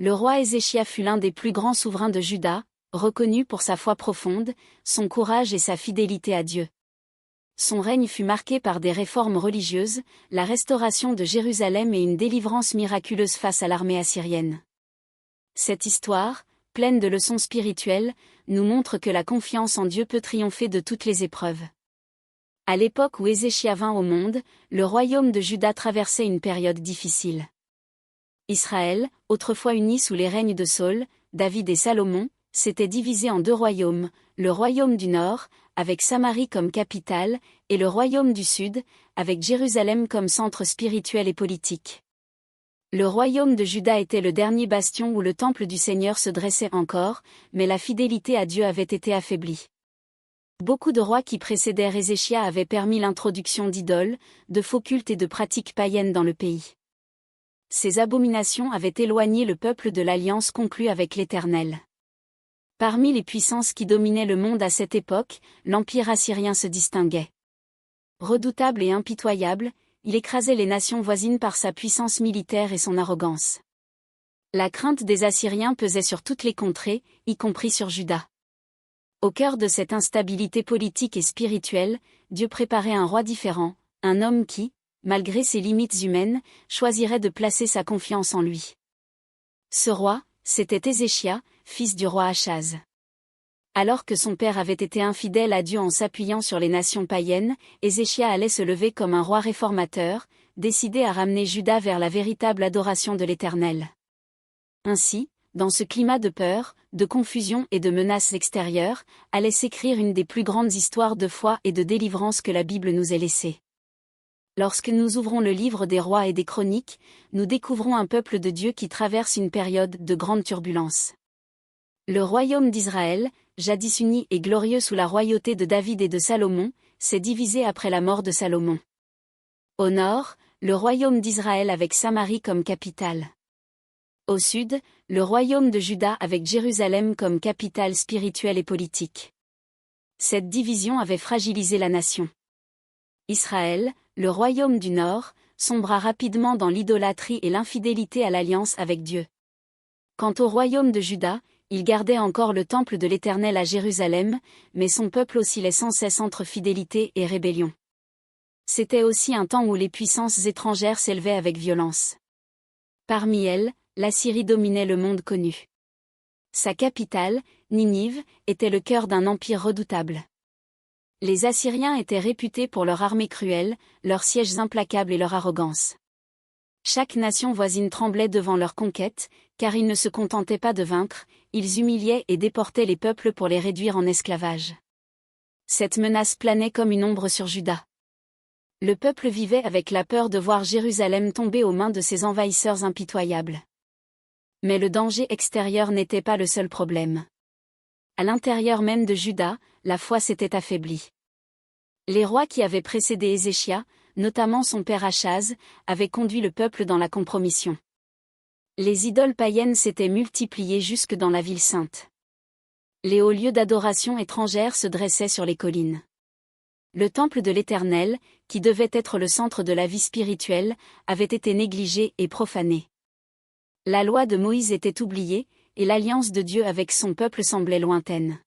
Le roi Ézéchia fut l'un des plus grands souverains de Juda, reconnu pour sa foi profonde, son courage et sa fidélité à Dieu. Son règne fut marqué par des réformes religieuses, la restauration de Jérusalem et une délivrance miraculeuse face à l'armée assyrienne. Cette histoire, pleine de leçons spirituelles, nous montre que la confiance en Dieu peut triompher de toutes les épreuves. À l'époque où Ézéchia vint au monde, le royaume de Juda traversait une période difficile. Israël, autrefois uni sous les règnes de Saül, David et Salomon, s'était divisé en deux royaumes, le royaume du Nord, avec Samarie comme capitale, et le royaume du Sud, avec Jérusalem comme centre spirituel et politique. Le royaume de Juda était le dernier bastion où le temple du Seigneur se dressait encore, mais la fidélité à Dieu avait été affaiblie. Beaucoup de rois qui précédèrent Ézéchia avaient permis l'introduction d'idoles, de faux cultes et de pratiques païennes dans le pays. Ces abominations avaient éloigné le peuple de l'alliance conclue avec l'Éternel. Parmi les puissances qui dominaient le monde à cette époque, l'Empire assyrien se distinguait. Redoutable et impitoyable, il écrasait les nations voisines par sa puissance militaire et son arrogance. La crainte des Assyriens pesait sur toutes les contrées, y compris sur Juda. Au cœur de cette instabilité politique et spirituelle, Dieu préparait un roi différent, un homme qui, malgré ses limites humaines, choisirait de placer sa confiance en lui. Ce roi, c'était Ézéchia, fils du roi Achaz. Alors que son père avait été infidèle à Dieu en s'appuyant sur les nations païennes, Ézéchia allait se lever comme un roi réformateur, décidé à ramener Juda vers la véritable adoration de l'Éternel. Ainsi, dans ce climat de peur, de confusion et de menaces extérieures, allait s'écrire une des plus grandes histoires de foi et de délivrance que la Bible nous ait laissées. Lorsque nous ouvrons le livre des rois et des chroniques, nous découvrons un peuple de Dieu qui traverse une période de grande turbulence. Le royaume d'Israël, jadis uni et glorieux sous la royauté de David et de Salomon, s'est divisé après la mort de Salomon. Au nord, le royaume d'Israël avec Samarie comme capitale. Au sud, le royaume de Juda avec Jérusalem comme capitale spirituelle et politique. Cette division avait fragilisé la nation. Israël, le royaume du Nord, sombra rapidement dans l'idolâtrie et l'infidélité à l'alliance avec Dieu. Quant au royaume de Juda, il gardait encore le temple de l'Éternel à Jérusalem, mais son peuple oscillait sans cesse entre fidélité et rébellion. C'était aussi un temps où les puissances étrangères s'élevaient avec violence. Parmi elles, l'Assyrie dominait le monde connu. Sa capitale, Ninive, était le cœur d'un empire redoutable. Les Assyriens étaient réputés pour leur armée cruelle, leurs sièges implacables et leur arrogance. Chaque nation voisine tremblait devant leur conquête, car ils ne se contentaient pas de vaincre, ils humiliaient et déportaient les peuples pour les réduire en esclavage. Cette menace planait comme une ombre sur Juda. Le peuple vivait avec la peur de voir Jérusalem tomber aux mains de ces envahisseurs impitoyables. Mais le danger extérieur n'était pas le seul problème. À l'intérieur même de Juda, la foi s'était affaiblie. Les rois qui avaient précédé Ézéchia, notamment son père Achaz, avaient conduit le peuple dans la compromission. Les idoles païennes s'étaient multipliées jusque dans la ville sainte. Les hauts lieux d'adoration étrangères se dressaient sur les collines. Le temple de l'Éternel, qui devait être le centre de la vie spirituelle, avait été négligé et profané. La loi de Moïse était oubliée, et l'alliance de Dieu avec son peuple semblait lointaine.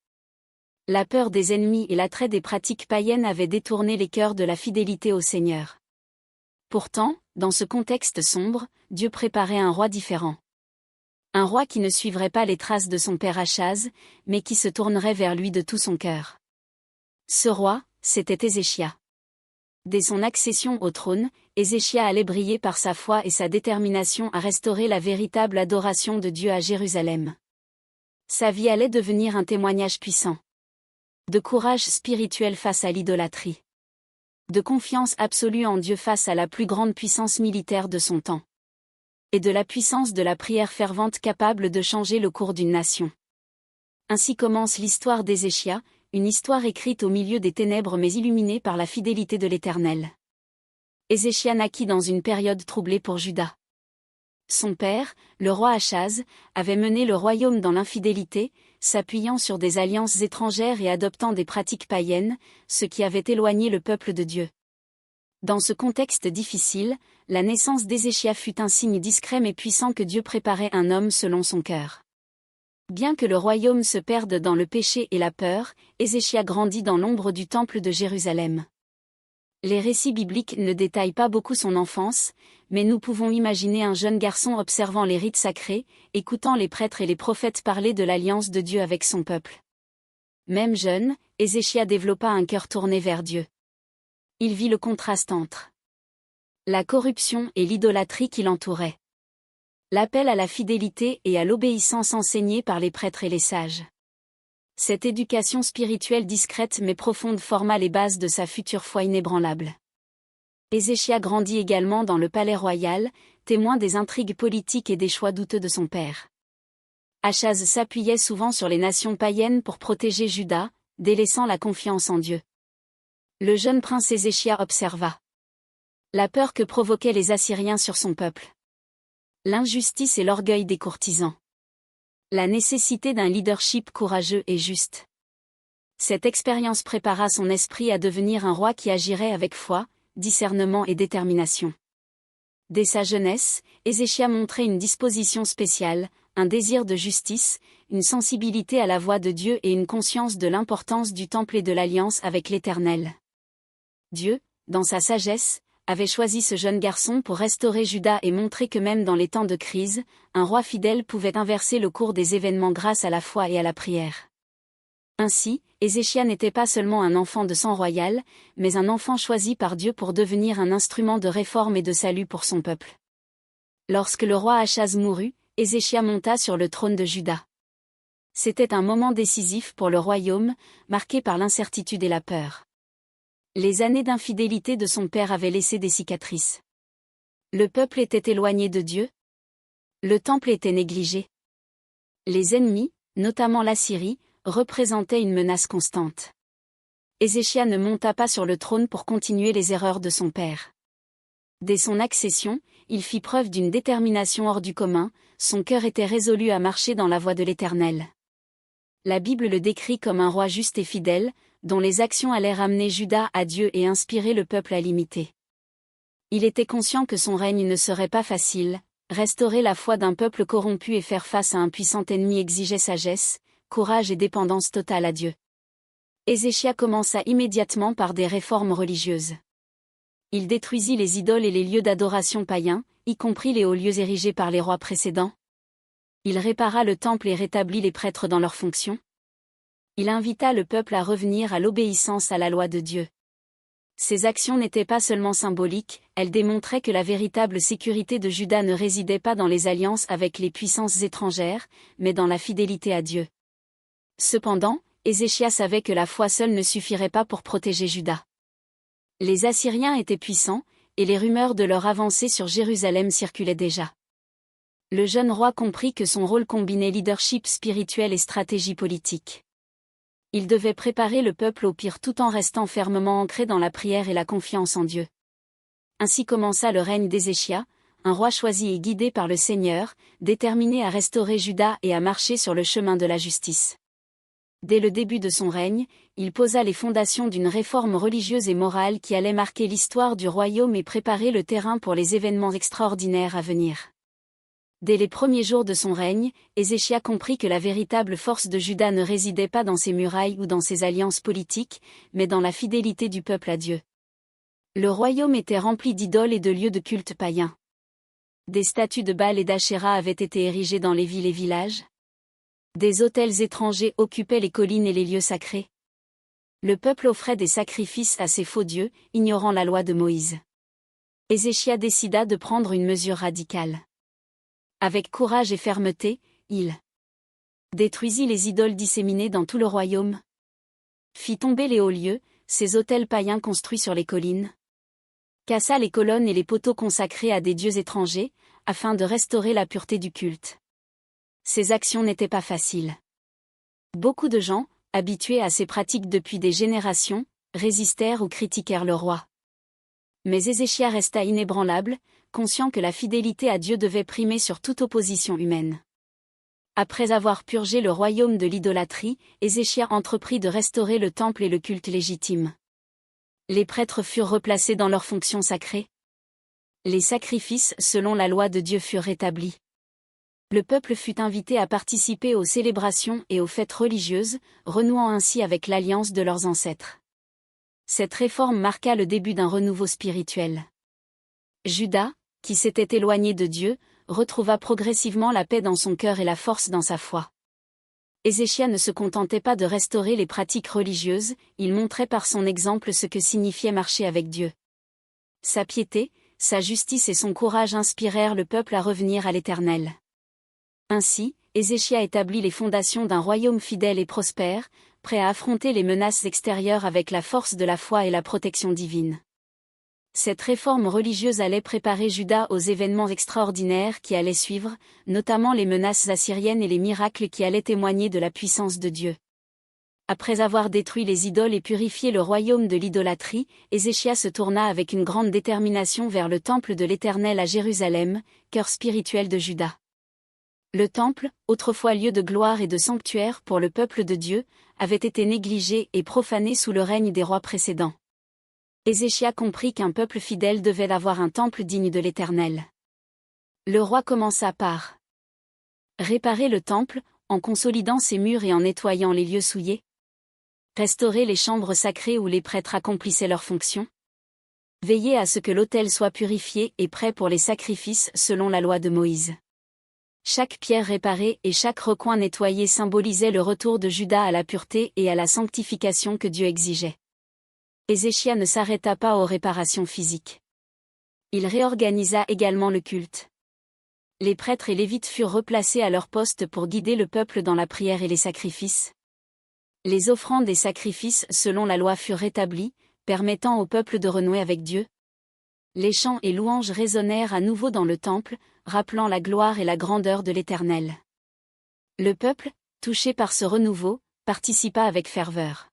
La peur des ennemis et l'attrait des pratiques païennes avaient détourné les cœurs de la fidélité au Seigneur. Pourtant, dans ce contexte sombre, Dieu préparait un roi différent. Un roi qui ne suivrait pas les traces de son père Achaz, mais qui se tournerait vers lui de tout son cœur. Ce roi, c'était Ézéchia. Dès son accession au trône, Ézéchia allait briller par sa foi et sa détermination à restaurer la véritable adoration de Dieu à Jérusalem. Sa vie allait devenir un témoignage puissant. De courage spirituel face à l'idolâtrie. De confiance absolue en Dieu face à la plus grande puissance militaire de son temps. Et de la puissance de la prière fervente capable de changer le cours d'une nation. Ainsi commence l'histoire d'Ézéchia, une histoire écrite au milieu des ténèbres mais illuminée par la fidélité de l'Éternel. Ézéchia naquit dans une période troublée pour Juda. Son père, le roi Achaz, avait mené le royaume dans l'infidélité, s'appuyant sur des alliances étrangères et adoptant des pratiques païennes, ce qui avait éloigné le peuple de Dieu. Dans ce contexte difficile, la naissance d'Ézéchia fut un signe discret mais puissant que Dieu préparait un homme selon son cœur. Bien que le royaume se perde dans le péché et la peur, Ézéchia grandit dans l'ombre du temple de Jérusalem. Les récits bibliques ne détaillent pas beaucoup son enfance, mais nous pouvons imaginer un jeune garçon observant les rites sacrés, écoutant les prêtres et les prophètes parler de l'alliance de Dieu avec son peuple. Même jeune, Ézéchia développa un cœur tourné vers Dieu. Il vit le contraste entre la corruption et l'idolâtrie qui l'entourait. L'appel à la fidélité et à l'obéissance enseignée par les prêtres et les sages. Cette éducation spirituelle discrète mais profonde forma les bases de sa future foi inébranlable. Ézéchia grandit également dans le palais royal, témoin des intrigues politiques et des choix douteux de son père. Achaz s'appuyait souvent sur les nations païennes pour protéger Juda, délaissant la confiance en Dieu. Le jeune prince Ézéchia observa la peur que provoquaient les Assyriens sur son peuple, l'injustice et l'orgueil des courtisans, la nécessité d'un leadership courageux et juste. Cette expérience prépara son esprit à devenir un roi qui agirait avec foi, discernement et détermination. Dès sa jeunesse, Ézéchia montrait une disposition spéciale, un désir de justice, une sensibilité à la voix de Dieu et une conscience de l'importance du temple et de l'alliance avec l'Éternel. Dieu, dans sa sagesse, avait choisi ce jeune garçon pour restaurer Juda et montrer que même dans les temps de crise, un roi fidèle pouvait inverser le cours des événements grâce à la foi et à la prière. Ainsi, Ézéchia n'était pas seulement un enfant de sang royal, mais un enfant choisi par Dieu pour devenir un instrument de réforme et de salut pour son peuple. Lorsque le roi Achaz mourut, Ézéchia monta sur le trône de Juda. C'était un moment décisif pour le royaume, marqué par l'incertitude et la peur. Les années d'infidélité de son père avaient laissé des cicatrices. Le peuple était éloigné de Dieu. Le temple était négligé. Les ennemis, notamment l'Assyrie, représentaient une menace constante. Ézéchia ne monta pas sur le trône pour continuer les erreurs de son père. Dès son accession, il fit preuve d'une détermination hors du commun, son cœur était résolu à marcher dans la voie de l'Éternel. La Bible le décrit comme un roi juste et fidèle, dont les actions allaient ramener Juda à Dieu et inspirer le peuple à l'imiter. Il était conscient que son règne ne serait pas facile, restaurer la foi d'un peuple corrompu et faire face à un puissant ennemi exigeait sagesse, courage et dépendance totale à Dieu. Ézéchia commença immédiatement par des réformes religieuses. Il détruisit les idoles et les lieux d'adoration païens, y compris les hauts lieux érigés par les rois précédents. Il répara le temple et rétablit les prêtres dans leurs fonctions. Il invita le peuple à revenir à l'obéissance à la loi de Dieu. Ces actions n'étaient pas seulement symboliques, elles démontraient que la véritable sécurité de Juda ne résidait pas dans les alliances avec les puissances étrangères, mais dans la fidélité à Dieu. Cependant, Ézéchia savait que la foi seule ne suffirait pas pour protéger Juda. Les Assyriens étaient puissants, et les rumeurs de leur avancée sur Jérusalem circulaient déjà. Le jeune roi comprit que son rôle combinait leadership spirituel et stratégie politique. Il devait préparer le peuple au pire tout en restant fermement ancré dans la prière et la confiance en Dieu. Ainsi commença le règne d'Ézéchia, un roi choisi et guidé par le Seigneur, déterminé à restaurer Juda et à marcher sur le chemin de la justice. Dès le début de son règne, il posa les fondations d'une réforme religieuse et morale qui allait marquer l'histoire du royaume et préparer le terrain pour les événements extraordinaires à venir. Dès les premiers jours de son règne, Ézéchia comprit que la véritable force de Juda ne résidait pas dans ses murailles ou dans ses alliances politiques, mais dans la fidélité du peuple à Dieu. Le royaume était rempli d'idoles et de lieux de culte païens. Des statues de Baal et d'Achéra avaient été érigées dans les villes et villages. Des autels étrangers occupaient les collines et les lieux sacrés. Le peuple offrait des sacrifices à ces faux dieux, ignorant la loi de Moïse. Ézéchia décida de prendre une mesure radicale. Avec courage et fermeté, il détruisit les idoles disséminées dans tout le royaume, fit tomber les hauts lieux, ces autels païens construits sur les collines, cassa les colonnes et les poteaux consacrés à des dieux étrangers, afin de restaurer la pureté du culte. Ces actions n'étaient pas faciles. Beaucoup de gens, habitués à ces pratiques depuis des générations, résistèrent ou critiquèrent le roi. Mais Ézéchia resta inébranlable, conscient que la fidélité à Dieu devait primer sur toute opposition humaine. Après avoir purgé le royaume de l'idolâtrie, Ézéchia entreprit de restaurer le temple et le culte légitime. Les prêtres furent replacés dans leurs fonctions sacrées. Les sacrifices selon la loi de Dieu furent rétablis. Le peuple fut invité à participer aux célébrations et aux fêtes religieuses, renouant ainsi avec l'alliance de leurs ancêtres. Cette réforme marqua le début d'un renouveau spirituel. Juda, qui s'était éloigné de Dieu, retrouva progressivement la paix dans son cœur et la force dans sa foi. Ézéchia ne se contentait pas de restaurer les pratiques religieuses, il montrait par son exemple ce que signifiait marcher avec Dieu. Sa piété, sa justice et son courage inspirèrent le peuple à revenir à l'Éternel. Ainsi, Ézéchia établit les fondations d'un royaume fidèle et prospère, prêt à affronter les menaces extérieures avec la force de la foi et la protection divine. Cette réforme religieuse allait préparer Juda aux événements extraordinaires qui allaient suivre, notamment les menaces assyriennes et les miracles qui allaient témoigner de la puissance de Dieu. Après avoir détruit les idoles et purifié le royaume de l'idolâtrie, Ézéchia se tourna avec une grande détermination vers le temple de l'Éternel à Jérusalem, cœur spirituel de Juda. Le temple, autrefois lieu de gloire et de sanctuaire pour le peuple de Dieu, avait été négligé et profané sous le règne des rois précédents. Ézéchia comprit qu'un peuple fidèle devait avoir un temple digne de l'Éternel. Le roi commença par réparer le temple, en consolidant ses murs et en nettoyant les lieux souillés. Restaurer les chambres sacrées où les prêtres accomplissaient leurs fonctions. Veiller à ce que l'autel soit purifié et prêt pour les sacrifices selon la loi de Moïse. Chaque pierre réparée et chaque recoin nettoyé symbolisait le retour de Juda à la pureté et à la sanctification que Dieu exigeait. Ézéchia ne s'arrêta pas aux réparations physiques. Il réorganisa également le culte. Les prêtres et lévites furent replacés à leur poste pour guider le peuple dans la prière et les sacrifices. Les offrandes et sacrifices selon la loi furent rétablis, permettant au peuple de renouer avec Dieu. Les chants et louanges résonnèrent à nouveau dans le temple, rappelant la gloire et la grandeur de l'Éternel. Le peuple, touché par ce renouveau, participa avec ferveur.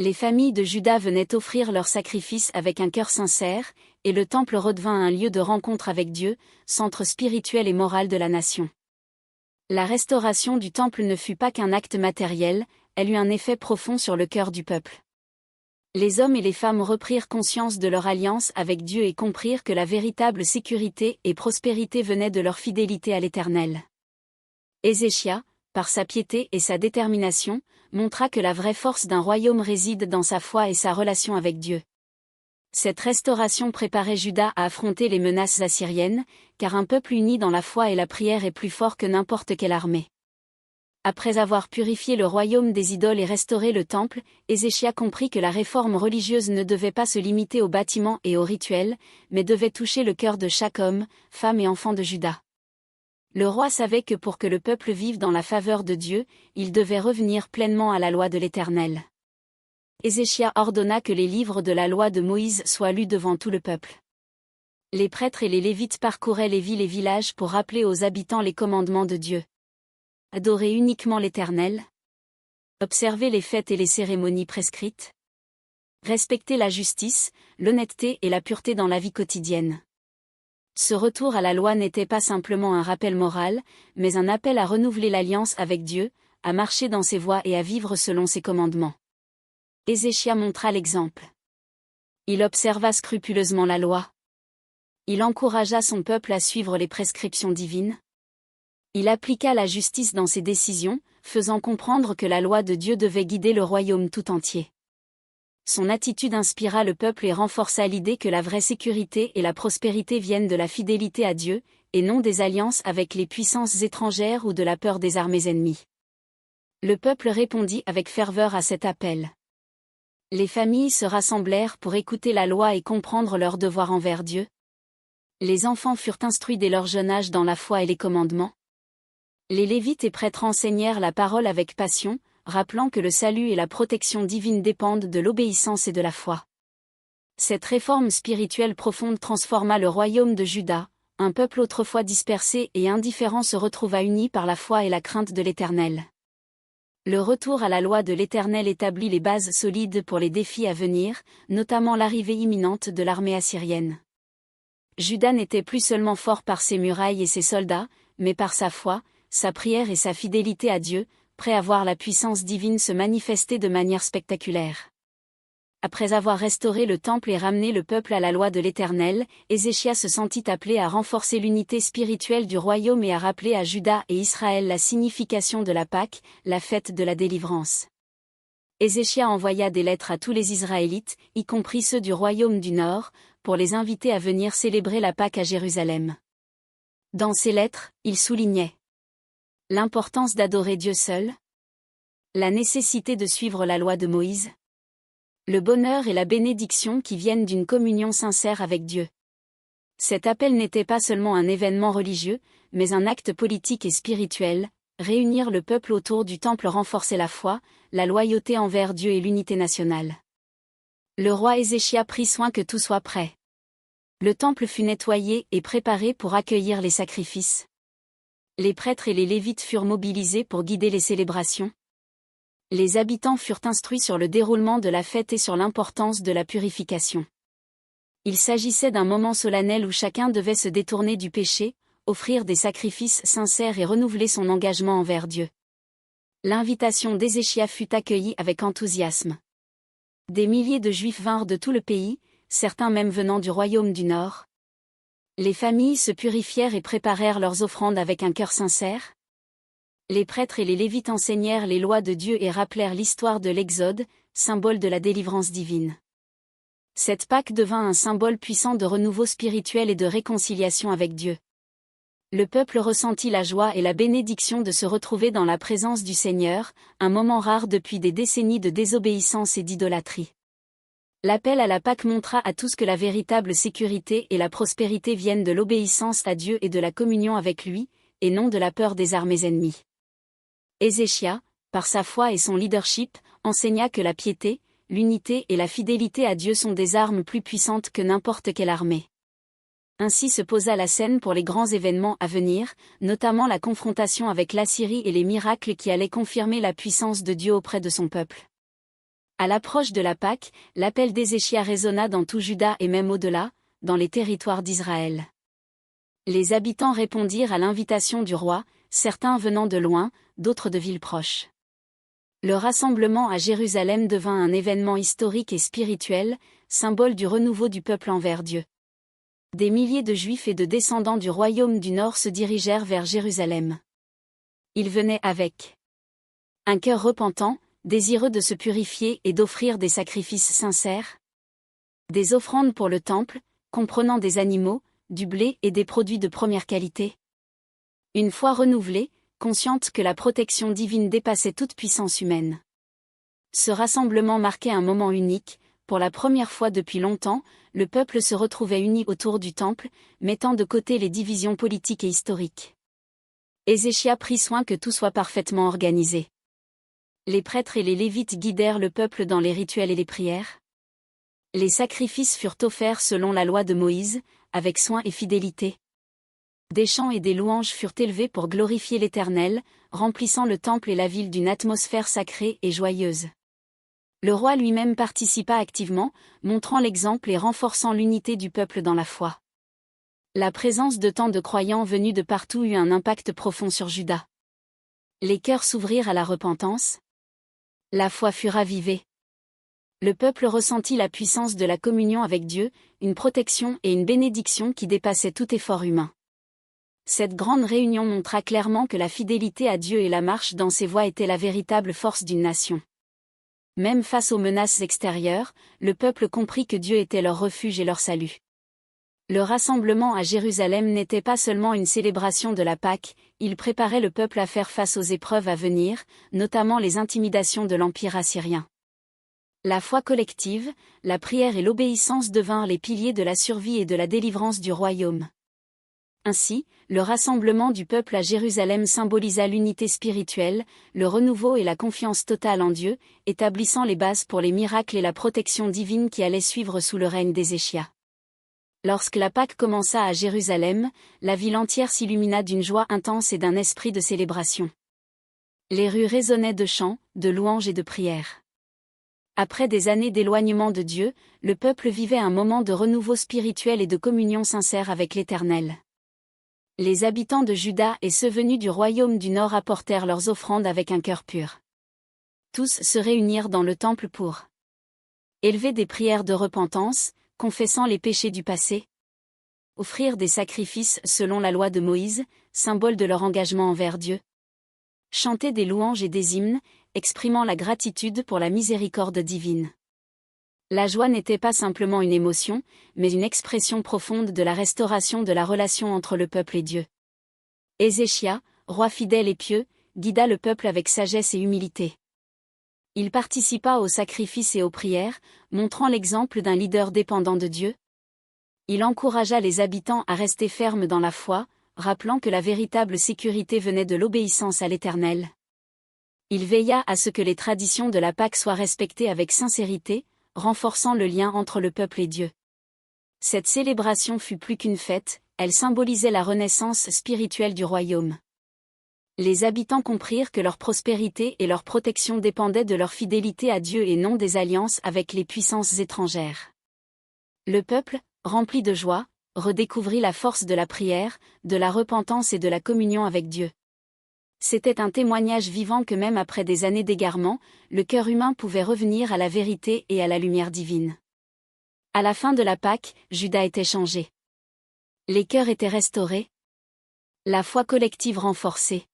Les familles de Juda venaient offrir leurs sacrifices avec un cœur sincère, et le temple redevint un lieu de rencontre avec Dieu, centre spirituel et moral de la nation. La restauration du temple ne fut pas qu'un acte matériel, elle eut un effet profond sur le cœur du peuple. Les hommes et les femmes reprirent conscience de leur alliance avec Dieu et comprirent que la véritable sécurité et prospérité venaient de leur fidélité à l'Éternel. Ézéchia, par sa piété et sa détermination, montra que la vraie force d'un royaume réside dans sa foi et sa relation avec Dieu. Cette restauration préparait Juda à affronter les menaces assyriennes, car un peuple uni dans la foi et la prière est plus fort que n'importe quelle armée. Après avoir purifié le royaume des idoles et restauré le temple, Ézéchia comprit que la réforme religieuse ne devait pas se limiter aux bâtiments et aux rituels, mais devait toucher le cœur de chaque homme, femme et enfant de Juda. Le roi savait que pour que le peuple vive dans la faveur de Dieu, il devait revenir pleinement à la loi de l'Éternel. Ézéchia ordonna que les livres de la loi de Moïse soient lus devant tout le peuple. Les prêtres et les lévites parcouraient les villes et villages pour rappeler aux habitants les commandements de Dieu. Adorer uniquement l'Éternel. Observer les fêtes et les cérémonies prescrites. Respecter la justice, l'honnêteté et la pureté dans la vie quotidienne. Ce retour à la loi n'était pas simplement un rappel moral, mais un appel à renouveler l'alliance avec Dieu, à marcher dans ses voies et à vivre selon ses commandements. Ézéchia montra l'exemple. Il observa scrupuleusement la loi. Il encouragea son peuple à suivre les prescriptions divines. Il appliqua la justice dans ses décisions, faisant comprendre que la loi de Dieu devait guider le royaume tout entier. Son attitude inspira le peuple et renforça l'idée que la vraie sécurité et la prospérité viennent de la fidélité à Dieu, et non des alliances avec les puissances étrangères ou de la peur des armées ennemies. Le peuple répondit avec ferveur à cet appel. Les familles se rassemblèrent pour écouter la loi et comprendre leurs devoirs envers Dieu. Les enfants furent instruits dès leur jeune âge dans la foi et les commandements. Les Lévites et prêtres enseignèrent la parole avec passion, rappelant que le salut et la protection divine dépendent de l'obéissance et de la foi. Cette réforme spirituelle profonde transforma le royaume de Juda, un peuple autrefois dispersé et indifférent se retrouva uni par la foi et la crainte de l'Éternel. Le retour à la loi de l'Éternel établit les bases solides pour les défis à venir, notamment l'arrivée imminente de l'armée assyrienne. Juda n'était plus seulement fort par ses murailles et ses soldats, mais par sa foi, sa prière et sa fidélité à Dieu, prêt à voir la puissance divine se manifester de manière spectaculaire. Après avoir restauré le temple et ramené le peuple à la loi de l'Éternel, Ézéchias se sentit appelé à renforcer l'unité spirituelle du royaume et à rappeler à Juda et Israël la signification de la Pâque, la fête de la délivrance. Ézéchias envoya des lettres à tous les Israélites, y compris ceux du royaume du Nord, pour les inviter à venir célébrer la Pâque à Jérusalem. Dans ces lettres, il soulignait l'importance d'adorer Dieu seul, la nécessité de suivre la loi de Moïse, le bonheur et la bénédiction qui viennent d'une communion sincère avec Dieu. Cet appel n'était pas seulement un événement religieux, mais un acte politique et spirituel. Réunir le peuple autour du temple renforçait la foi, la loyauté envers Dieu et l'unité nationale. Le roi Ézéchias prit soin que tout soit prêt. Le temple fut nettoyé et préparé pour accueillir les sacrifices. Les prêtres et les Lévites furent mobilisés pour guider les célébrations. Les habitants furent instruits sur le déroulement de la fête et sur l'importance de la purification. Il s'agissait d'un moment solennel où chacun devait se détourner du péché, offrir des sacrifices sincères et renouveler son engagement envers Dieu. L'invitation d'Ézéchias fut accueillie avec enthousiasme. Des milliers de Juifs vinrent de tout le pays, certains même venant du royaume du Nord. Les familles se purifièrent et préparèrent leurs offrandes avec un cœur sincère. Les prêtres et les Lévites enseignèrent les lois de Dieu et rappelèrent l'histoire de l'Exode, symbole de la délivrance divine. Cette Pâque devint un symbole puissant de renouveau spirituel et de réconciliation avec Dieu. Le peuple ressentit la joie et la bénédiction de se retrouver dans la présence du Seigneur, un moment rare depuis des décennies de désobéissance et d'idolâtrie. L'appel à la Pâque montra à tous que la véritable sécurité et la prospérité viennent de l'obéissance à Dieu et de la communion avec lui, et non de la peur des armées ennemies. Ézéchias, par sa foi et son leadership, enseigna que la piété, l'unité et la fidélité à Dieu sont des armes plus puissantes que n'importe quelle armée. Ainsi se posa la scène pour les grands événements à venir, notamment la confrontation avec l'Assyrie et les miracles qui allaient confirmer la puissance de Dieu auprès de son peuple. À l'approche de la Pâque, l'appel d'Ézéchias résonna dans tout Juda et même au-delà, dans les territoires d'Israël. Les habitants répondirent à l'invitation du roi, certains venant de loin, d'autres de villes proches. Le rassemblement à Jérusalem devint un événement historique et spirituel, symbole du renouveau du peuple envers Dieu. Des milliers de Juifs et de descendants du royaume du Nord se dirigèrent vers Jérusalem. Ils venaient avec un cœur repentant, désireux de se purifier et d'offrir des sacrifices sincères. Des offrandes pour le temple, comprenant des animaux, du blé et des produits de première qualité. Une foi renouvelée, consciente que la protection divine dépassait toute puissance humaine. Ce rassemblement marquait un moment unique. Pour la première fois depuis longtemps, le peuple se retrouvait uni autour du temple, mettant de côté les divisions politiques et historiques. Ézéchias prit soin que tout soit parfaitement organisé. Les prêtres et les Lévites guidèrent le peuple dans les rituels et les prières. Les sacrifices furent offerts selon la loi de Moïse, avec soin et fidélité. Des chants et des louanges furent élevés pour glorifier l'Éternel, remplissant le temple et la ville d'une atmosphère sacrée et joyeuse. Le roi lui-même participa activement, montrant l'exemple et renforçant l'unité du peuple dans la foi. La présence de tant de croyants venus de partout eut un impact profond sur Juda. Les cœurs s'ouvrirent à la repentance. La foi fut ravivée. Le peuple ressentit la puissance de la communion avec Dieu, une protection et une bénédiction qui dépassaient tout effort humain. Cette grande réunion montra clairement que la fidélité à Dieu et la marche dans ses voies étaient la véritable force d'une nation. Même face aux menaces extérieures, le peuple comprit que Dieu était leur refuge et leur salut. Le rassemblement à Jérusalem n'était pas seulement une célébration de la Pâque, il préparait le peuple à faire face aux épreuves à venir, notamment les intimidations de l'Empire assyrien. La foi collective, la prière et l'obéissance devinrent les piliers de la survie et de la délivrance du royaume. Ainsi, le rassemblement du peuple à Jérusalem symbolisa l'unité spirituelle, le renouveau et la confiance totale en Dieu, établissant les bases pour les miracles et la protection divine qui allaient suivre sous le règne d'Ézéchias. Lorsque la Pâque commença à Jérusalem, la ville entière s'illumina d'une joie intense et d'un esprit de célébration. Les rues résonnaient de chants, de louanges et de prières. Après des années d'éloignement de Dieu, le peuple vivait un moment de renouveau spirituel et de communion sincère avec l'Éternel. Les habitants de Juda et ceux venus du royaume du Nord apportèrent leurs offrandes avec un cœur pur. Tous se réunirent dans le temple pour Élever des prières de repentance, confessant les péchés du passé. Offrir des sacrifices selon la loi de Moïse, symbole de leur engagement envers Dieu. Chanter des louanges et des hymnes, exprimant la gratitude pour la miséricorde divine. La joie n'était pas simplement une émotion, mais une expression profonde de la restauration de la relation entre le peuple et Dieu. Ézéchia, roi fidèle et pieux, guida le peuple avec sagesse et humilité. Il participa aux sacrifices et aux prières, montrant l'exemple d'un leader dépendant de Dieu. Il encouragea les habitants à rester fermes dans la foi, rappelant que la véritable sécurité venait de l'obéissance à l'Éternel. Il veilla à ce que les traditions de la Pâque soient respectées avec sincérité, renforçant le lien entre le peuple et Dieu. Cette célébration fut plus qu'une fête, elle symbolisait la renaissance spirituelle du royaume. Les habitants comprirent que leur prospérité et leur protection dépendaient de leur fidélité à Dieu et non des alliances avec les puissances étrangères. Le peuple, rempli de joie, redécouvrit la force de la prière, de la repentance et de la communion avec Dieu. C'était un témoignage vivant que même après des années d'égarement, le cœur humain pouvait revenir à la vérité et à la lumière divine. À la fin de la Pâque, Juda était changé. Les cœurs étaient restaurés. La foi collective renforcée.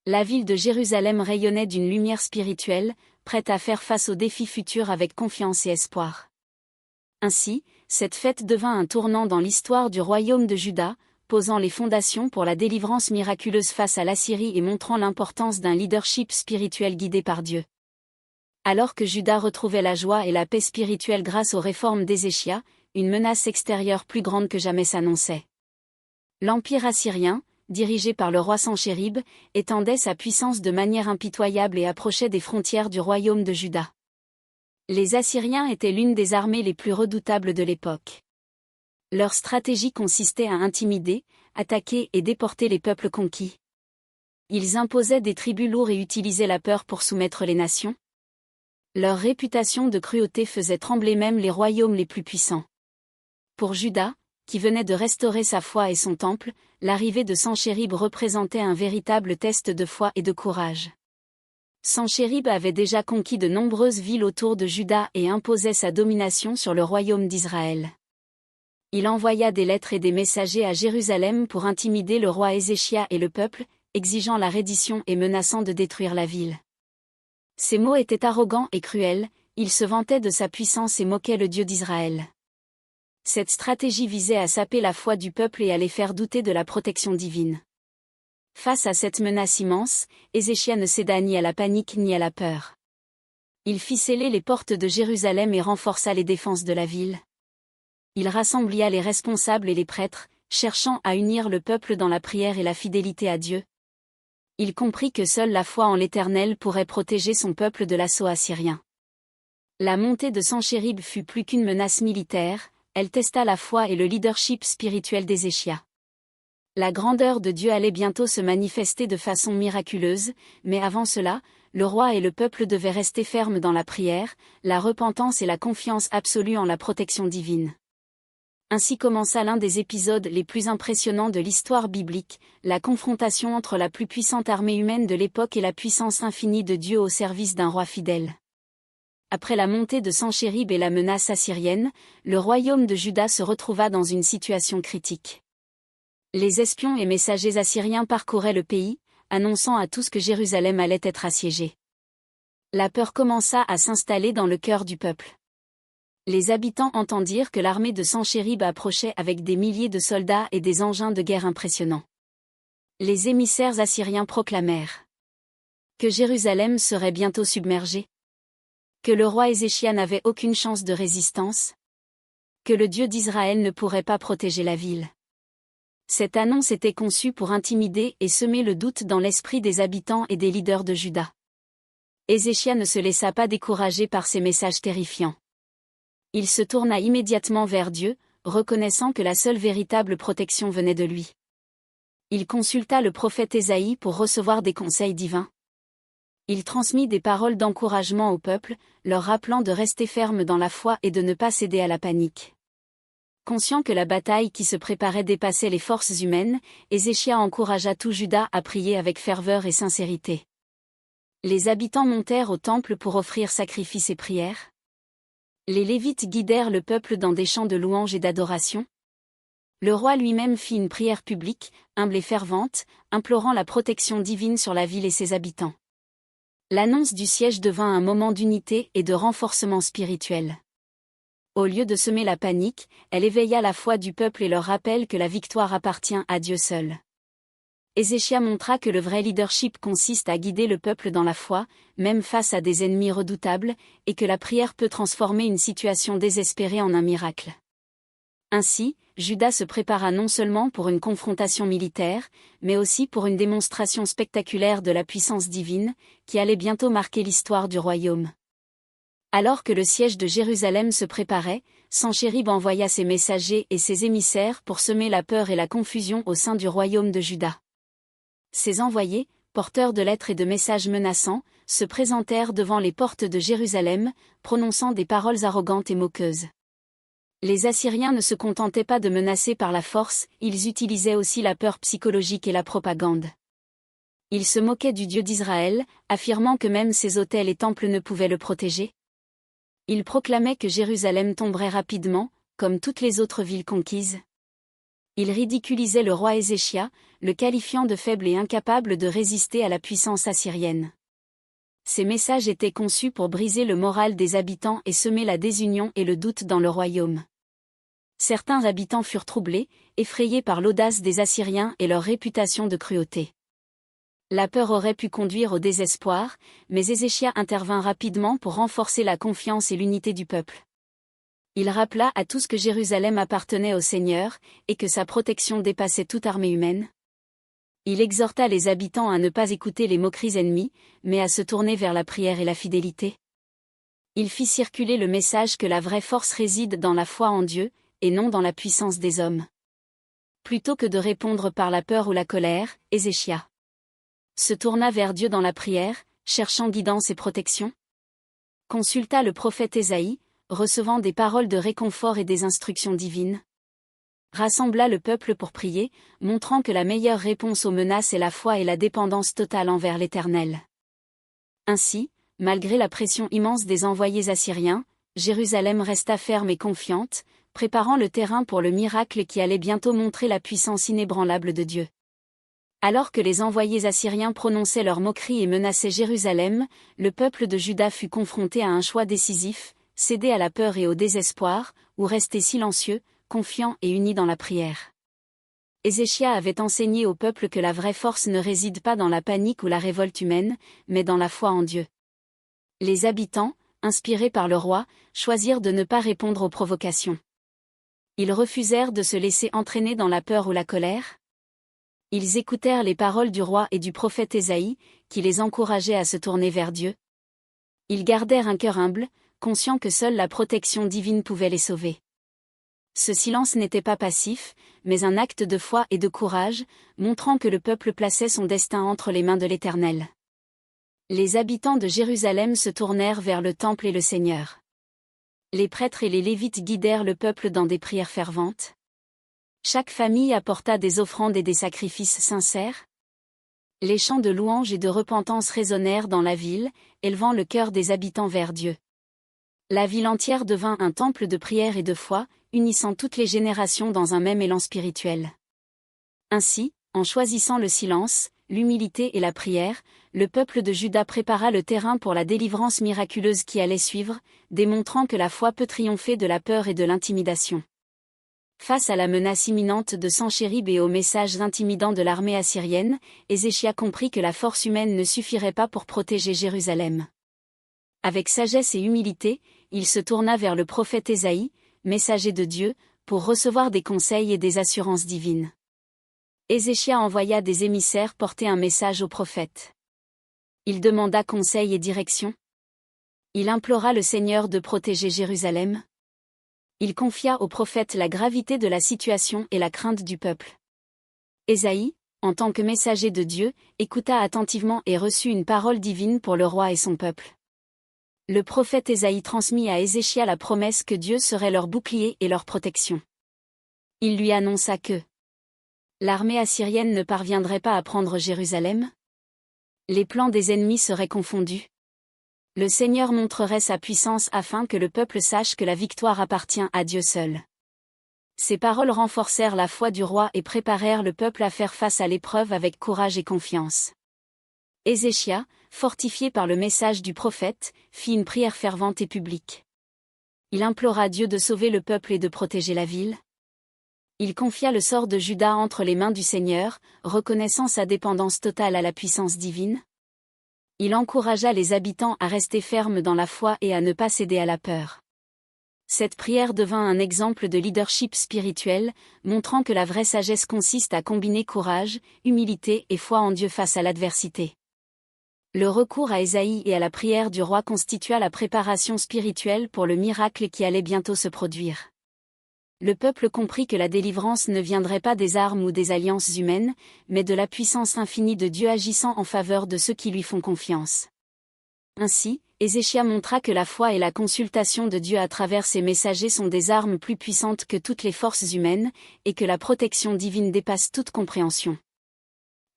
La ville de Jérusalem rayonnait d'une lumière spirituelle, prête à faire face aux défis futurs avec confiance et espoir. Ainsi, cette fête devint un tournant dans l'histoire du royaume de Juda, posant les fondations pour la délivrance miraculeuse face à l'Assyrie et montrant l'importance d'un leadership spirituel guidé par Dieu. Alors que Juda retrouvait la joie et la paix spirituelle grâce aux réformes d'Ézéchia, une menace extérieure plus grande que jamais s'annonçait. L'empire assyrien, dirigé par le roi Sanchérib, étendait sa puissance de manière impitoyable et approchait des frontières du royaume de Juda. Les Assyriens étaient l'une des armées les plus redoutables de l'époque. Leur stratégie consistait à intimider, attaquer et déporter les peuples conquis. Ils imposaient des tribus lourds et utilisaient la peur pour soumettre les nations. Leur réputation de cruauté faisait trembler même les royaumes les plus puissants. Pour Juda, qui venait de restaurer sa foi et son temple, l'arrivée de Sanchérib représentait un véritable test de foi et de courage. Sanchérib avait déjà conquis de nombreuses villes autour de Juda et imposait sa domination sur le royaume d'Israël. Il envoya des lettres et des messagers à Jérusalem pour intimider le roi Ézéchia et le peuple, exigeant la reddition et menaçant de détruire la ville. Ces mots étaient arrogants et cruels, il se vantait de sa puissance et moquait le Dieu d'Israël. Cette stratégie visait à saper la foi du peuple et à les faire douter de la protection divine. Face à cette menace immense, Ézéchia ne céda ni à la panique ni à la peur. Il fit sceller les portes de Jérusalem et renforça les défenses de la ville. Il rassembla les responsables et les prêtres, cherchant à unir le peuple dans la prière et la fidélité à Dieu. Il comprit que seule la foi en l'Éternel pourrait protéger son peuple de l'assaut assyrien. La montée de Sanchérib fut plus qu'une menace militaire, elle testa la foi et le leadership spirituel d'Ézéchia. La grandeur de Dieu allait bientôt se manifester de façon miraculeuse, mais avant cela, le roi et le peuple devaient rester fermes dans la prière, la repentance et la confiance absolue en la protection divine. Ainsi commença l'un des épisodes les plus impressionnants de l'histoire biblique, la confrontation entre la plus puissante armée humaine de l'époque et la puissance infinie de Dieu au service d'un roi fidèle. Après la montée de Sanchérib et la menace assyrienne, le royaume de Juda se retrouva dans une situation critique. Les espions et messagers assyriens parcouraient le pays, annonçant à tous que Jérusalem allait être assiégée. La peur commença à s'installer dans le cœur du peuple. Les habitants entendirent que l'armée de Sanchérib approchait avec des milliers de soldats et des engins de guerre impressionnants. Les émissaires assyriens proclamèrent que Jérusalem serait bientôt submergée, que le roi Ézéchia n'avait aucune chance de résistance, que le Dieu d'Israël ne pourrait pas protéger la ville. Cette annonce était conçue pour intimider et semer le doute dans l'esprit des habitants et des leaders de Juda. Ézéchia ne se laissa pas décourager par ces messages terrifiants. Il se tourna immédiatement vers Dieu, reconnaissant que la seule véritable protection venait de lui. Il consulta le prophète Ésaïe pour recevoir des conseils divins. Il transmit des paroles d'encouragement au peuple, leur rappelant de rester ferme dans la foi et de ne pas céder à la panique. Conscient que la bataille qui se préparait dépassait les forces humaines, Ézéchia encouragea tout Juda à prier avec ferveur et sincérité. Les habitants montèrent au temple pour offrir sacrifices et prières. Les Lévites guidèrent le peuple dans des chants de louange et d'adoration. Le roi lui-même fit une prière publique, humble et fervente, implorant la protection divine sur la ville et ses habitants. L'annonce du siège devint un moment d'unité et de renforcement spirituel. Au lieu de semer la panique, elle éveilla la foi du peuple et leur rappelle que la victoire appartient à Dieu seul. Ézéchia montra que le vrai leadership consiste à guider le peuple dans la foi, même face à des ennemis redoutables, et que la prière peut transformer une situation désespérée en un miracle. Ainsi, Juda se prépara non seulement pour une confrontation militaire, mais aussi pour une démonstration spectaculaire de la puissance divine, qui allait bientôt marquer l'histoire du royaume. Alors que le siège de Jérusalem se préparait, Sanchérib envoya ses messagers et ses émissaires pour semer la peur et la confusion au sein du royaume de Juda. Ces envoyés, porteurs de lettres et de messages menaçants, se présentèrent devant les portes de Jérusalem, prononçant des paroles arrogantes et moqueuses. Les Assyriens ne se contentaient pas de menacer par la force, ils utilisaient aussi la peur psychologique et la propagande. Ils se moquaient du Dieu d'Israël, affirmant que même ses autels et temples ne pouvaient le protéger. Ils proclamaient que Jérusalem tomberait rapidement, comme toutes les autres villes conquises. Ils ridiculisaient le roi Ézéchia, le qualifiant de faible et incapable de résister à la puissance assyrienne. Ces messages étaient conçus pour briser le moral des habitants et semer la désunion et le doute dans le royaume. Certains habitants furent troublés, effrayés par l'audace des Assyriens et leur réputation de cruauté. La peur aurait pu conduire au désespoir, mais Ézéchia intervint rapidement pour renforcer la confiance et l'unité du peuple. Il rappela à tous que Jérusalem appartenait au Seigneur, et que sa protection dépassait toute armée humaine. Il exhorta les habitants à ne pas écouter les moqueries ennemies, mais à se tourner vers la prière et la fidélité. Il fit circuler le message que la vraie force réside dans la foi en Dieu, et non dans la puissance des hommes. Plutôt que de répondre par la peur ou la colère, Ézéchia se tourna vers Dieu dans la prière, cherchant guidance et protection. Consulta le prophète Ésaïe, recevant des paroles de réconfort et des instructions divines. Rassembla le peuple pour prier, montrant que la meilleure réponse aux menaces est la foi et la dépendance totale envers l'Éternel. Ainsi, malgré la pression immense des envoyés assyriens, Jérusalem resta ferme et confiante, préparant le terrain pour le miracle qui allait bientôt montrer la puissance inébranlable de Dieu. Alors que les envoyés assyriens prononçaient leurs moqueries et menaçaient Jérusalem, le peuple de Juda fut confronté à un choix décisif, céder à la peur et au désespoir, ou rester silencieux, confiant et uni dans la prière. Ézéchia avait enseigné au peuple que la vraie force ne réside pas dans la panique ou la révolte humaine, mais dans la foi en Dieu. Les habitants, inspirés par le roi, choisirent de ne pas répondre aux provocations. Ils refusèrent de se laisser entraîner dans la peur ou la colère. Ils écoutèrent les paroles du roi et du prophète Ésaïe, qui les encourageaient à se tourner vers Dieu. Ils gardèrent un cœur humble, conscients que seule la protection divine pouvait les sauver. Ce silence n'était pas passif, mais un acte de foi et de courage, montrant que le peuple plaçait son destin entre les mains de l'Éternel. Les habitants de Jérusalem se tournèrent vers le temple et le Seigneur. Les prêtres et les Lévites guidèrent le peuple dans des prières ferventes. Chaque famille apporta des offrandes et des sacrifices sincères. Les chants de louange et de repentance résonnèrent dans la ville, élevant le cœur des habitants vers Dieu. La ville entière devint un temple de prière et de foi, unissant toutes les générations dans un même élan spirituel. Ainsi, en choisissant le silence, l'humilité et la prière, le peuple de Juda prépara le terrain pour la délivrance miraculeuse qui allait suivre, démontrant que la foi peut triompher de la peur et de l'intimidation. Face à la menace imminente de Sanchérib et aux messages intimidants de l'armée assyrienne, Ézéchia comprit que la force humaine ne suffirait pas pour protéger Jérusalem. Avec sagesse et humilité, il se tourna vers le prophète Ésaïe, messager de Dieu, pour recevoir des conseils et des assurances divines. Ézéchia envoya des émissaires porter un message au prophète. Il demanda conseil et direction. Il implora le Seigneur de protéger Jérusalem. Il confia au prophète la gravité de la situation et la crainte du peuple. Ésaïe, en tant que messager de Dieu, écouta attentivement et reçut une parole divine pour le roi et son peuple. Le prophète Ésaïe transmit à Ézéchia la promesse que Dieu serait leur bouclier et leur protection. Il lui annonça que l'armée assyrienne ne parviendrait pas à prendre Jérusalem. Les plans des ennemis seraient confondus. Le Seigneur montrerait sa puissance afin que le peuple sache que la victoire appartient à Dieu seul. Ces paroles renforcèrent la foi du roi et préparèrent le peuple à faire face à l'épreuve avec courage et confiance. Ézéchias, fortifié par le message du prophète, fit une prière fervente et publique. Il implora Dieu de sauver le peuple et de protéger la ville. Il confia le sort de Juda entre les mains du Seigneur, reconnaissant sa dépendance totale à la puissance divine. Il encouragea les habitants à rester fermes dans la foi et à ne pas céder à la peur. Cette prière devint un exemple de leadership spirituel, montrant que la vraie sagesse consiste à combiner courage, humilité et foi en Dieu face à l'adversité. Le recours à Ésaïe et à la prière du roi constitua la préparation spirituelle pour le miracle qui allait bientôt se produire. Le peuple comprit que la délivrance ne viendrait pas des armes ou des alliances humaines, mais de la puissance infinie de Dieu agissant en faveur de ceux qui lui font confiance. Ainsi, Ézéchias montra que la foi et la consultation de Dieu à travers ses messagers sont des armes plus puissantes que toutes les forces humaines, et que la protection divine dépasse toute compréhension.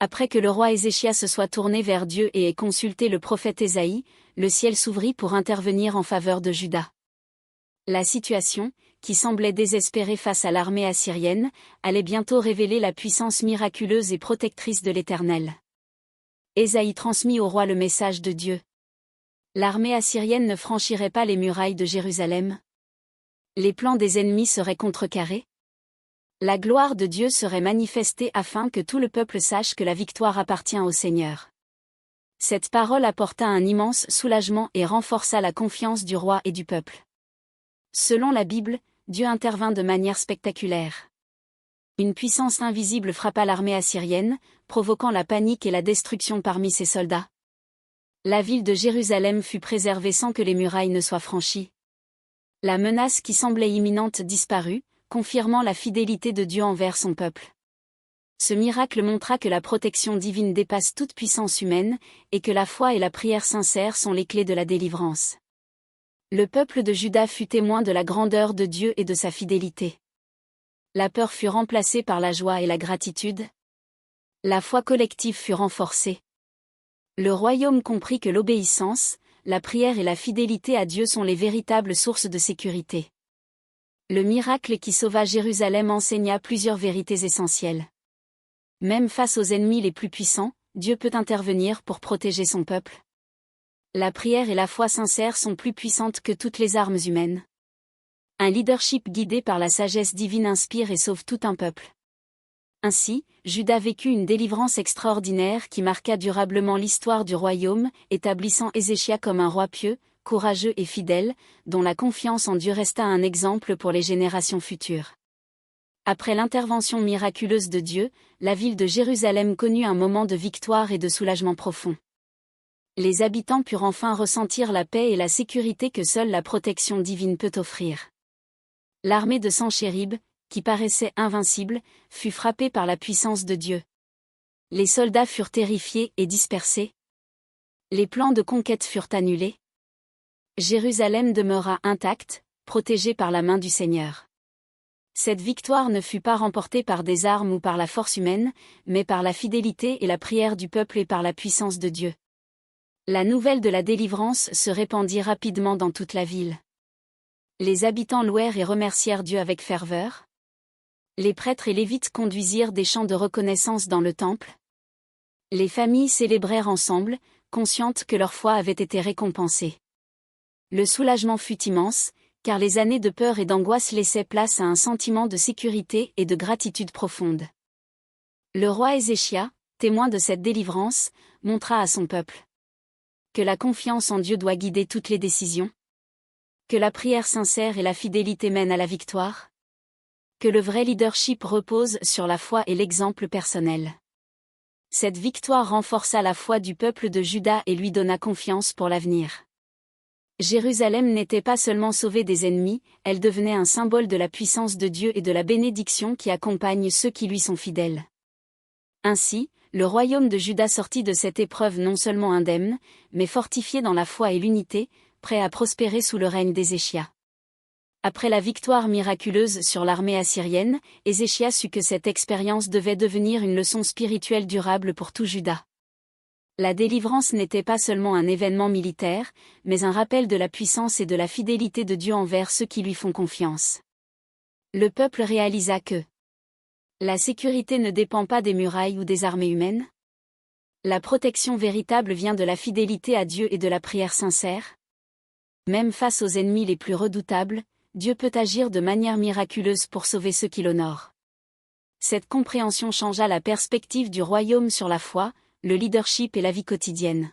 Après que le roi Ézéchias se soit tourné vers Dieu et ait consulté le prophète Ésaïe, le ciel s'ouvrit pour intervenir en faveur de Juda. La situation, qui semblait désespérée face à l'armée assyrienne, allait bientôt révéler la puissance miraculeuse et protectrice de l'Éternel. Ésaïe transmit au roi le message de Dieu. L'armée assyrienne ne franchirait pas les murailles de Jérusalem. Les plans des ennemis seraient contrecarrés. La gloire de Dieu serait manifestée afin que tout le peuple sache que la victoire appartient au Seigneur. Cette parole apporta un immense soulagement et renforça la confiance du roi et du peuple. Selon la Bible, Dieu intervint de manière spectaculaire. Une puissance invisible frappa l'armée assyrienne, provoquant la panique et la destruction parmi ses soldats. La ville de Jérusalem fut préservée sans que les murailles ne soient franchies. La menace qui semblait imminente disparut, confirmant la fidélité de Dieu envers son peuple. Ce miracle montra que la protection divine dépasse toute puissance humaine, et que la foi et la prière sincère sont les clés de la délivrance. Le peuple de Juda fut témoin de la grandeur de Dieu et de sa fidélité. La peur fut remplacée par la joie et la gratitude. La foi collective fut renforcée. Le royaume comprit que l'obéissance, la prière et la fidélité à Dieu sont les véritables sources de sécurité. Le miracle qui sauva Jérusalem enseigna plusieurs vérités essentielles. Même face aux ennemis les plus puissants, Dieu peut intervenir pour protéger son peuple. La prière et la foi sincère sont plus puissantes que toutes les armes humaines. Un leadership guidé par la sagesse divine inspire et sauve tout un peuple. Ainsi, Juda vécut une délivrance extraordinaire qui marqua durablement l'histoire du royaume, établissant Ézéchias comme un roi pieux, courageux et fidèle, dont la confiance en Dieu resta un exemple pour les générations futures. Après l'intervention miraculeuse de Dieu, la ville de Jérusalem connut un moment de victoire et de soulagement profond. Les habitants purent enfin ressentir la paix et la sécurité que seule la protection divine peut offrir. L'armée de Sanchérib, qui paraissait invincible, fut frappée par la puissance de Dieu. Les soldats furent terrifiés et dispersés. Les plans de conquête furent annulés. Jérusalem demeura intacte, protégée par la main du Seigneur. Cette victoire ne fut pas remportée par des armes ou par la force humaine, mais par la fidélité et la prière du peuple et par la puissance de Dieu. La nouvelle de la délivrance se répandit rapidement dans toute la ville. Les habitants louèrent et remercièrent Dieu avec ferveur. Les prêtres et lévites conduisirent des chants de reconnaissance dans le temple. Les familles célébrèrent ensemble, conscientes que leur foi avait été récompensée. Le soulagement fut immense, car les années de peur et d'angoisse laissaient place à un sentiment de sécurité et de gratitude profonde. Le roi Ézéchias, témoin de cette délivrance, montra à son peuple que la confiance en Dieu doit guider toutes les décisions, que la prière sincère et la fidélité mènent à la victoire, que le vrai leadership repose sur la foi et l'exemple personnel. Cette victoire renforça la foi du peuple de Juda et lui donna confiance pour l'avenir. Jérusalem n'était pas seulement sauvée des ennemis, elle devenait un symbole de la puissance de Dieu et de la bénédiction qui accompagne ceux qui lui sont fidèles. Ainsi, le royaume de Juda sortit de cette épreuve non seulement indemne, mais fortifié dans la foi et l'unité, prêt à prospérer sous le règne d'Ézéchias. Après la victoire miraculeuse sur l'armée assyrienne, Ézéchias sut que cette expérience devait devenir une leçon spirituelle durable pour tout Juda. La délivrance n'était pas seulement un événement militaire, mais un rappel de la puissance et de la fidélité de Dieu envers ceux qui lui font confiance. Le peuple réalisa que la sécurité ne dépend pas des murailles ou des armées humaines. La protection véritable vient de la fidélité à Dieu et de la prière sincère. Même face aux ennemis les plus redoutables, Dieu peut agir de manière miraculeuse pour sauver ceux qui l'honorent. Cette compréhension changea la perspective du royaume sur la foi, le leadership et la vie quotidienne.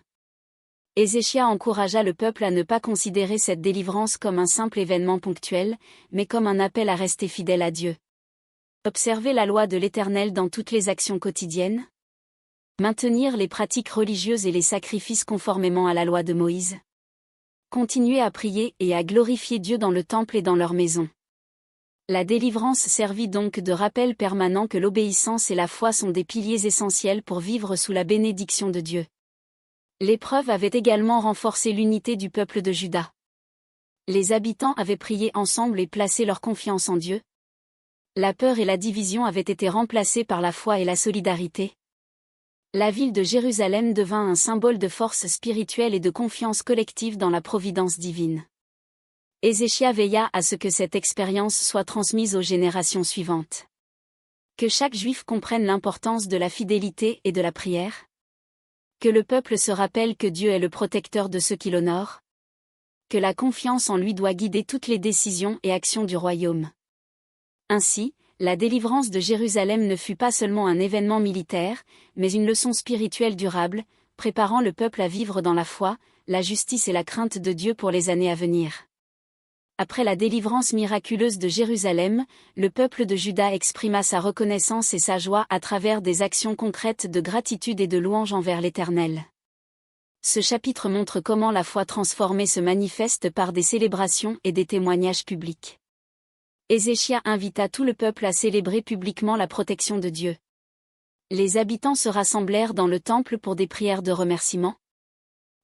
Ézéchias encouragea le peuple à ne pas considérer cette délivrance comme un simple événement ponctuel, mais comme un appel à rester fidèle à Dieu. Observer la loi de l'Éternel dans toutes les actions quotidiennes. Maintenir les pratiques religieuses et les sacrifices conformément à la loi de Moïse. Continuer à prier et à glorifier Dieu dans le temple et dans leur maison. La délivrance servit donc de rappel permanent que l'obéissance et la foi sont des piliers essentiels pour vivre sous la bénédiction de Dieu. L'épreuve avait également renforcé l'unité du peuple de Juda. Les habitants avaient prié ensemble et placé leur confiance en Dieu. La peur et la division avaient été remplacées par la foi et la solidarité. La ville de Jérusalem devint un symbole de force spirituelle et de confiance collective dans la providence divine. Ézéchias veilla à ce que cette expérience soit transmise aux générations suivantes. Que chaque juif comprenne l'importance de la fidélité et de la prière. Que le peuple se rappelle que Dieu est le protecteur de ceux qui l'honorent. Que la confiance en lui doit guider toutes les décisions et actions du royaume. Ainsi, la délivrance de Jérusalem ne fut pas seulement un événement militaire, mais une leçon spirituelle durable, préparant le peuple à vivre dans la foi, la justice et la crainte de Dieu pour les années à venir. Après la délivrance miraculeuse de Jérusalem, le peuple de Juda exprima sa reconnaissance et sa joie à travers des actions concrètes de gratitude et de louange envers l'Éternel. Ce chapitre montre comment la foi transformée se manifeste par des célébrations et des témoignages publics. Ézéchias invita tout le peuple à célébrer publiquement la protection de Dieu. Les habitants se rassemblèrent dans le temple pour des prières de remerciement.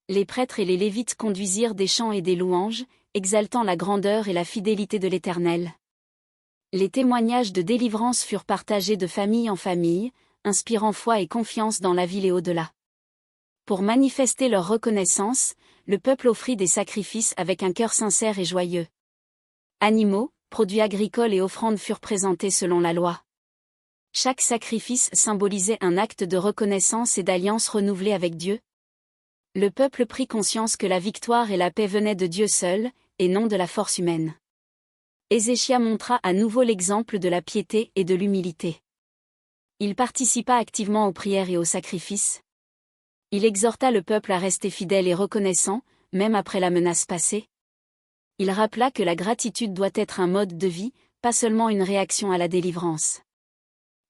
Les prêtres et les Lévites conduisirent des chants et des louanges, exaltant la grandeur et la fidélité de l'Éternel. Les témoignages de délivrance furent partagés de famille en famille, inspirant foi et confiance dans la ville et au-delà. Pour manifester leur reconnaissance, le peuple offrit des sacrifices avec un cœur sincère et joyeux. Animaux, produits agricoles et offrandes furent présentés selon la loi. Chaque sacrifice symbolisait un acte de reconnaissance et d'alliance renouvelée avec Dieu. Le peuple prit conscience que la victoire et la paix venaient de Dieu seul, et non de la force humaine. Ézéchias montra à nouveau l'exemple de la piété et de l'humilité. Il participa activement aux prières et aux sacrifices. Il exhorta le peuple à rester fidèle et reconnaissant, même après la menace passée. Il rappela que la gratitude doit être un mode de vie, pas seulement une réaction à la délivrance.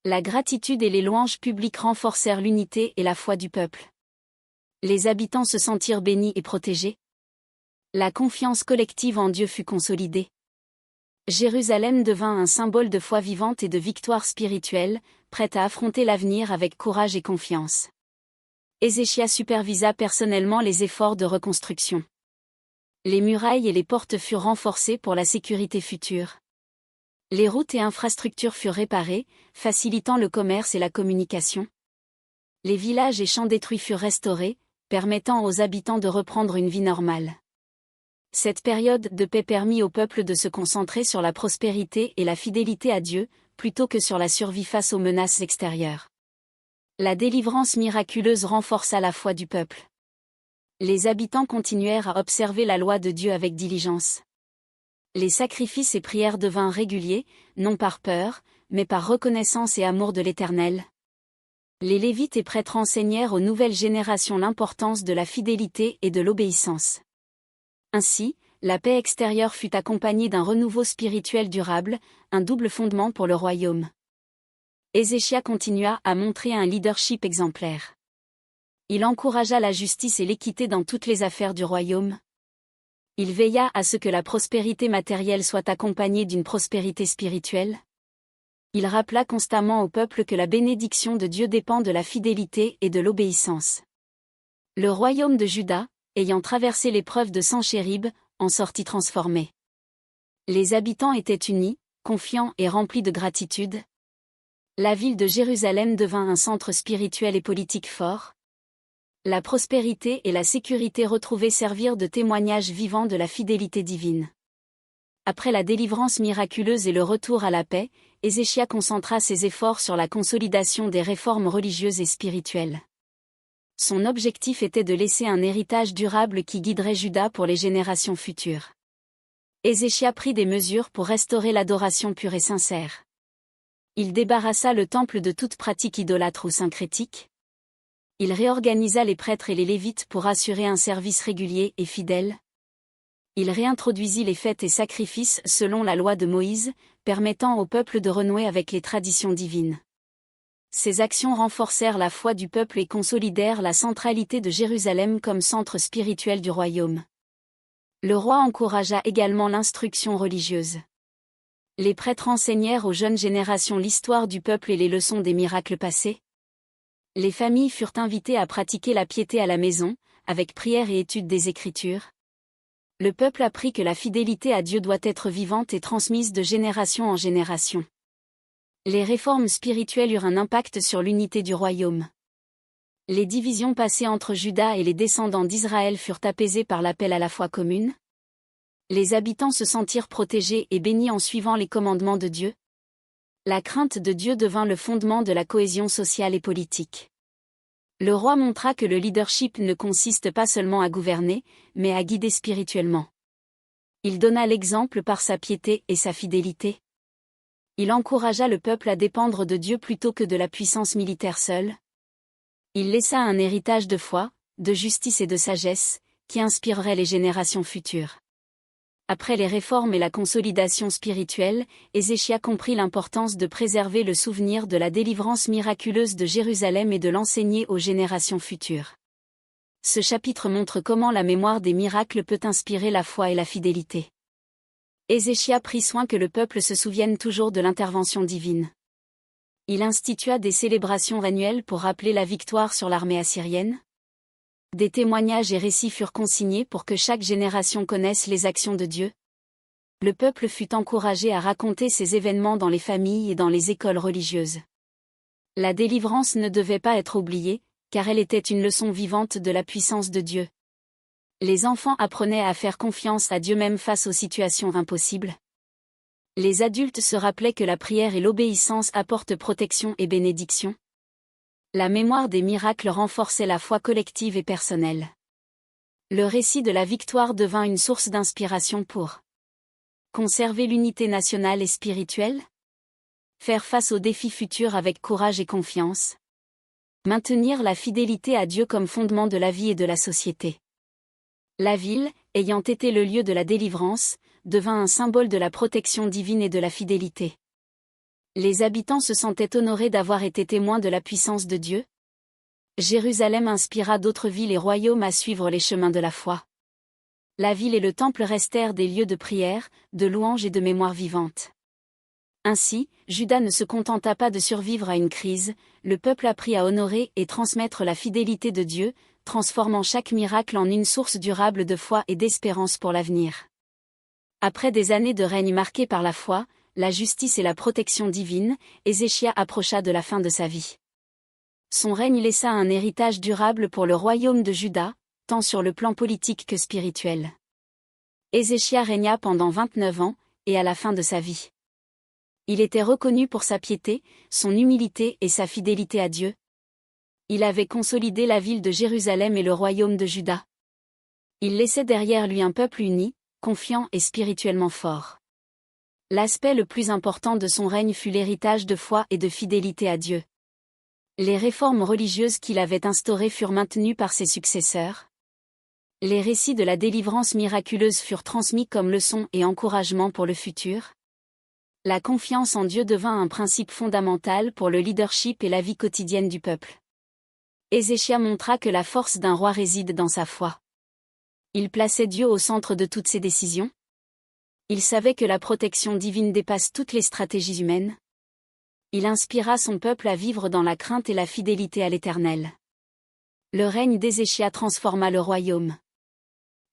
La gratitude et les louanges publiques renforcèrent l'unité et la foi du peuple. Les habitants se sentirent bénis et protégés. La confiance collective en Dieu fut consolidée. Jérusalem devint un symbole de foi vivante et de victoire spirituelle, prête à affronter l'avenir avec courage et confiance. Ézéchias supervisa personnellement les efforts de reconstruction. Les murailles et les portes furent renforcées pour la sécurité future. Les routes et infrastructures furent réparées, facilitant le commerce et la communication. Les villages et champs détruits furent restaurés, permettant aux habitants de reprendre une vie normale. Cette période de paix permit au peuple de se concentrer sur la prospérité et la fidélité à Dieu, plutôt que sur la survie face aux menaces extérieures. La délivrance miraculeuse renforça la foi du peuple. Les habitants continuèrent à observer la loi de Dieu avec diligence. Les sacrifices et prières devinrent réguliers, non par peur, mais par reconnaissance et amour de l'Éternel. Les Lévites et prêtres enseignèrent aux nouvelles générations l'importance de la fidélité et de l'obéissance. Ainsi, la paix extérieure fut accompagnée d'un renouveau spirituel durable, un double fondement pour le royaume. Ézéchias continua à montrer un leadership exemplaire. Il encouragea la justice et l'équité dans toutes les affaires du royaume. Il veilla à ce que la prospérité matérielle soit accompagnée d'une prospérité spirituelle. Il rappela constamment au peuple que la bénédiction de Dieu dépend de la fidélité et de l'obéissance. Le royaume de Juda, ayant traversé l'épreuve de Sanchérib, en sortit transformé. Les habitants étaient unis, confiants et remplis de gratitude. La ville de Jérusalem devint un centre spirituel et politique fort. La prospérité et la sécurité retrouvées servirent de témoignage vivant de la fidélité divine. Après la délivrance miraculeuse et le retour à la paix, Ézéchia concentra ses efforts sur la consolidation des réformes religieuses et spirituelles. Son objectif était de laisser un héritage durable qui guiderait Juda pour les générations futures. Ézéchia prit des mesures pour restaurer l'adoration pure et sincère. Il débarrassa le temple de toute pratique idolâtre ou syncrétique. Il réorganisa les prêtres et les lévites pour assurer un service régulier et fidèle. Il réintroduisit les fêtes et sacrifices selon la loi de Moïse, permettant au peuple de renouer avec les traditions divines. Ces actions renforcèrent la foi du peuple et consolidèrent la centralité de Jérusalem comme centre spirituel du royaume. Le roi encouragea également l'instruction religieuse. Les prêtres enseignèrent aux jeunes générations l'histoire du peuple et les leçons des miracles passés. Les familles furent invitées à pratiquer la piété à la maison, avec prière et étude des Écritures. Le peuple apprit que la fidélité à Dieu doit être vivante et transmise de génération en génération. Les réformes spirituelles eurent un impact sur l'unité du royaume. Les divisions passées entre Juda et les descendants d'Israël furent apaisées par l'appel à la foi commune. Les habitants se sentirent protégés et bénis en suivant les commandements de Dieu. La crainte de Dieu devint le fondement de la cohésion sociale et politique. Le roi montra que le leadership ne consiste pas seulement à gouverner, mais à guider spirituellement. Il donna l'exemple par sa piété et sa fidélité. Il encouragea le peuple à dépendre de Dieu plutôt que de la puissance militaire seule. Il laissa un héritage de foi, de justice et de sagesse, qui inspirerait les générations futures. Après les réformes et la consolidation spirituelle, Ézéchia comprit l'importance de préserver le souvenir de la délivrance miraculeuse de Jérusalem et de l'enseigner aux générations futures. Ce chapitre montre comment la mémoire des miracles peut inspirer la foi et la fidélité. Ézéchia prit soin que le peuple se souvienne toujours de l'intervention divine. Il institua des célébrations annuelles pour rappeler la victoire sur l'armée assyrienne. Des témoignages et récits furent consignés pour que chaque génération connaisse les actions de Dieu. Le peuple fut encouragé à raconter ces événements dans les familles et dans les écoles religieuses. La délivrance ne devait pas être oubliée, car elle était une leçon vivante de la puissance de Dieu. Les enfants apprenaient à faire confiance à Dieu même face aux situations impossibles. Les adultes se rappelaient que la prière et l'obéissance apportent protection et bénédiction. La mémoire des miracles renforçait la foi collective et personnelle. Le récit de la victoire devint une source d'inspiration pour conserver l'unité nationale et spirituelle, faire face aux défis futurs avec courage et confiance, maintenir la fidélité à Dieu comme fondement de la vie et de la société. La ville, ayant été le lieu de la délivrance, devint un symbole de la protection divine et de la fidélité. Les habitants se sentaient honorés d'avoir été témoins de la puissance de Dieu. Jérusalem inspira d'autres villes et royaumes à suivre les chemins de la foi. La ville et le temple restèrent des lieux de prière, de louange et de mémoire vivante. Ainsi, Juda ne se contenta pas de survivre à une crise, le peuple apprit à honorer et transmettre la fidélité de Dieu, transformant chaque miracle en une source durable de foi et d'espérance pour l'avenir. Après des années de règne marquées par la foi, la justice et la protection divine, Ézéchia approcha de la fin de sa vie. Son règne laissa un héritage durable pour le royaume de Juda, tant sur le plan politique que spirituel. Ézéchia régna pendant 29 ans, et à la fin de sa vie. Il était reconnu pour sa piété, son humilité et sa fidélité à Dieu. Il avait consolidé la ville de Jérusalem et le royaume de Juda. Il laissait derrière lui un peuple uni, confiant et spirituellement fort. L'aspect le plus important de son règne fut l'héritage de foi et de fidélité à Dieu. Les réformes religieuses qu'il avait instaurées furent maintenues par ses successeurs. Les récits de la délivrance miraculeuse furent transmis comme leçons et encouragements pour le futur. La confiance en Dieu devint un principe fondamental pour le leadership et la vie quotidienne du peuple. Ézéchia montra que la force d'un roi réside dans sa foi. Il plaçait Dieu au centre de toutes ses décisions. Il savait que la protection divine dépasse toutes les stratégies humaines. Il inspira son peuple à vivre dans la crainte et la fidélité à l'Éternel. Le règne d'Ézéchia transforma le royaume.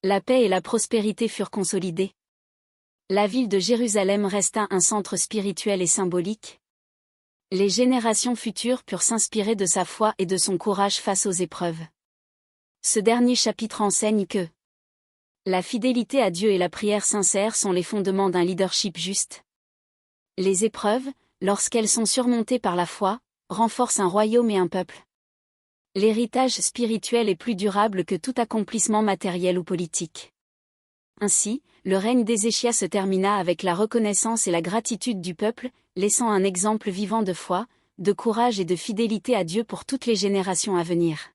La paix et la prospérité furent consolidées. La ville de Jérusalem resta un centre spirituel et symbolique. Les générations futures purent s'inspirer de sa foi et de son courage face aux épreuves. Ce dernier chapitre enseigne que la fidélité à Dieu et la prière sincère sont les fondements d'un leadership juste. Les épreuves, lorsqu'elles sont surmontées par la foi, renforcent un royaume et un peuple. L'héritage spirituel est plus durable que tout accomplissement matériel ou politique. Ainsi, le règne d'Ézéchias se termina avec la reconnaissance et la gratitude du peuple, laissant un exemple vivant de foi, de courage et de fidélité à Dieu pour toutes les générations à venir.